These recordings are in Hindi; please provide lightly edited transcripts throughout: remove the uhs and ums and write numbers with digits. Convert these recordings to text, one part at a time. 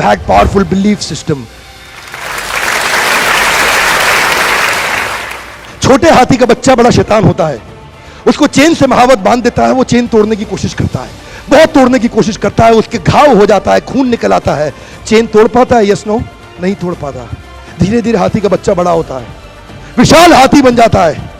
had powerful belief system. छोटे हाथी का बच्चा बड़ा शैतान होता है, उसको चेन से महावत बांध देता है, वो चेन तोड़ने की कोशिश करता है, बहुत तोड़ने की कोशिश करता है, उसके घाव हो जाता है, खून निकल आता है। चेन तोड़ पाता है? Yes no? नहीं तोड़ पाता। धीरे धीरे हाथी का बच्चा बड़ा होता है, विशाल हाथी बन जाता है।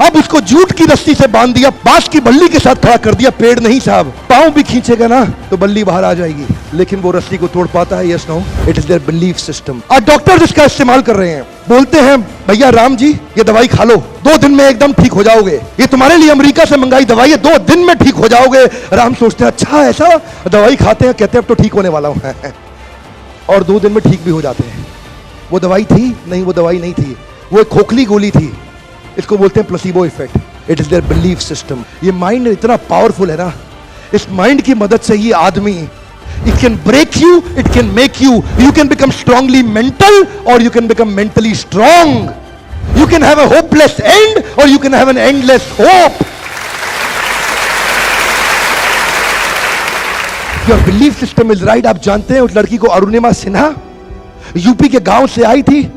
अब उसको जूट की रस्सी से बांध दिया, बांस की बल्ली के साथ खड़ा कर दिया। पेड़ नहीं साहब, पांव भी खींचेगा ना तो बल्ली बाहर आ जाएगी, लेकिन वो रस्सी को तोड़ पाता है? Yes no? It is their belief system. आज डॉक्टर इसका इस्तेमाल कर रहे हैं, बोलते हैं भैया राम जी ये दवाई खा लो, 2 दिन में एकदम ठीक हो जाओगे, ये तुम्हारे लिए अमेरिका से मंगाई दवाई है, 2 दिन में ठीक हो जाओगे। राम सोचते हैं अच्छा ऐसा, दवाई खाते हैं, कहते हैं अब तो ठीक होने वाला हूं और 2 दिन में ठीक भी हो जाते हैं। वो दवाई थी? नहीं, वो दवाई नहीं थी, वो एक खोखली गोली थी। इसको बोलते हैं placebo effect. It is their belief system. ये माइंड इतना पावरफुल है ना, इस माइंड की मदद से ये आदमी, it can break you, it can make you, you can become strongly mental और you can become mentally strong. You can have a hopeless end और you can have an endless hope. Your belief system is right. आप जानते हैं उस लड़की को, अरुणिमा सिन्हा, यूपी के गांव से आई थी,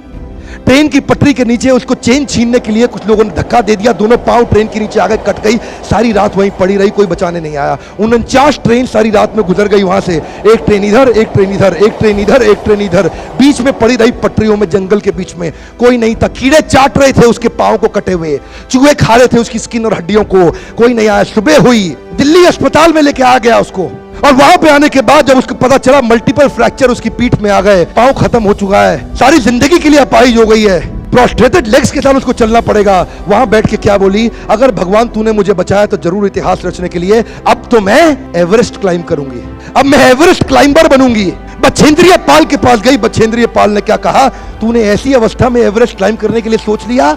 ट्रेन की पटरी के नीचे उसको चेन छीनने के लिए कुछ लोगों ने धक्का दे दिया, दोनों पांव ट्रेन के नीचे आ गए, कट गई, सारी रात वहीं पड़ी रही, कोई बचाने नहीं आया। 49 ट्रेन सारी रात में गुजर गई वहां से, एक ट्रेन इधर, एक ट्रेन इधर, एक ट्रेन इधर, एक ट्रेन इधर, बीच में पड़ी रही पटरियों में, जंगल के बीच में, कोई नहीं था। कीड़े चाट रहे थे उसके पांव को कटे हुए, चूहे खा रहे थे उसकी स्किन और हड्डियों को, कोई नहीं आया। सुबह हुई, दिल्ली अस्पताल में लेके आ गया उसको, और वहां पे आने के बाद जब उसको पता चला मल्टीपल फ्रैक्चर उसकी पीठ में आ गए, पांव खत्म हो चुका है, सारी जिंदगी के लिए अपाहिज हो गई है, प्रोस्ट्रेटेड लेग्स के साथ उसको चलना पड़ेगा। वहां बैठ के क्या बोली? अगर भगवान तूने मुझे बचाया तो जरूर इतिहास रचने के लिए, अब तो मैं एवरेस्ट क्लाइम करूंगी, अब मैं एवरेस्ट क्लाइंबर बनूंगी। बछेंद्रिय पाल के पास गई, बछेंद्रिय पाल ने क्या कहा? तूने ऐसी अवस्था में एवरेस्ट क्लाइम करने के लिए सोच लिया,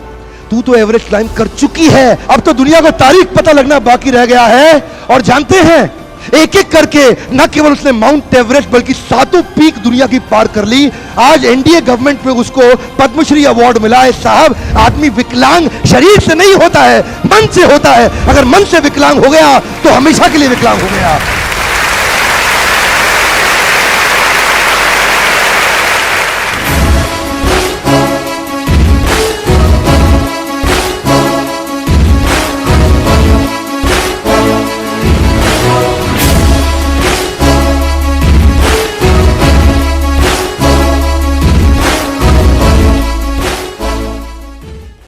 तू तो एवरेस्ट क्लाइम कर चुकी है, अब तो दुनिया को तारीख पता लगना बाकी रह गया है। और जानते हैं, एक एक करके न केवल उसने माउंट एवरेस्ट बल्कि 7 पीक दुनिया की पार कर ली। आज एनडीए गवर्नमेंट में उसको पद्मश्री अवार्ड मिला है। साहब, आदमी विकलांग शरीर से नहीं होता है, मन से होता है। अगर मन से विकलांग हो गया तो हमेशा के लिए विकलांग हो गया।